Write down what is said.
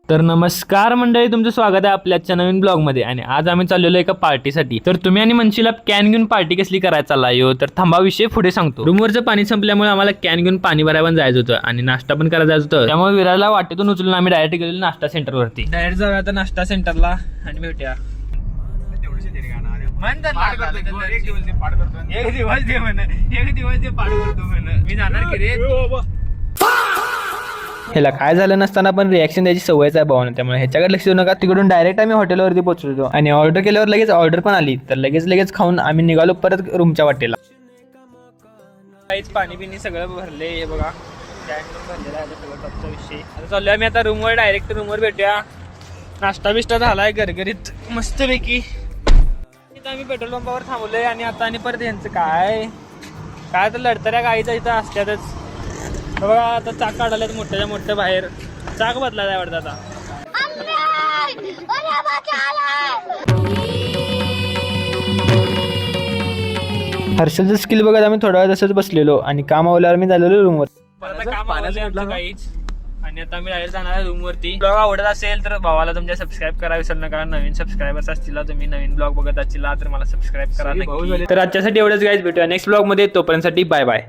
तर नमस्कार मंडळी, तुमचं स्वागत आहे आपल्या आजच्या नवीन ब्लॉग मध्ये. आणि आज आम्ही चाललेलो एका पार्टीसाठी. तर तुम्ही आणि म्हणशीला कॅन घेऊन पार्टी कसली करायला चाललाय हो, तर थांबा विषय पुढे सांगतो. रूमवरचं पाणी संपल्यामुळे आम्हाला कॅन घेऊन पाणी भरायला पण जायचं होतं आणि नाश्ता पण करायला जायचं होतं. त्यामुळे विराला वाटेतून उचलून आम्ही डायरेक्ट गेलो नाश्ता सेंटर वरती. डायरेक्ट जाऊया आता नाश्ता सेंटरला आणि भेटूया. एक दिवस ते पाड करतो मी जाणार की रे. ह्याला काय झालं नसताना पण रिॲक्शन द्यायची सवयच आहे भावानं, त्यामुळे ह्याच्याकडे लक्ष देऊ नका. तिकडून डायरेक्ट आम्ही हॉटेलवरती पोहोचलो आणि ऑर्डर केल्यावर लगेच ऑर्डर पण आली. तर लगेच खाऊन आम्ही निघालो परत रूमच्या वाटेला. काहीच पाणी बिनी सगळं भरले, हे बघा भरलेला आहे सगळं टॉपचा विषय. आता चाललोय आम्ही आता रूमवर, डायरेक्ट रूमवर भेटूया. नाश्ता बिष्टा झालाय गरगरीत मस्तपैकी. इथं आम्ही पेट्रोल पंपावर थांबलोय आणि आता आणि परत यांचं काय तर लढतऱ्या गाईचा इथं असत्यातच. बघा आता चाक काढायला मोठ्याच्या मोठ्या बाहेर. चाक बदलायला आवडतं आता. हर्षलचं स्किल बघत आम्ही थोडा वेळ तसंच बसलेलो आणि काम आवल्यावर मी झालेलो रूमवर. आणि आता मी डायरेक्ट जाणार आहे रूमवरती. ब्लॉग आवडत असेल तर भावाला तुमच्या सबस्क्राईब करा विसरू नका. नवीन सबस्क्रायबर्स असतील, तुम्ही नवीन ब्लॉग बघत असतील तर मला सबस्क्राईब करा नक्की. तर आजच्यासाठी एवढंच गाईज, भेटूया नेक्स्ट ब्लॉग मध्ये. तोपर्यंतसाठी बाय बाय.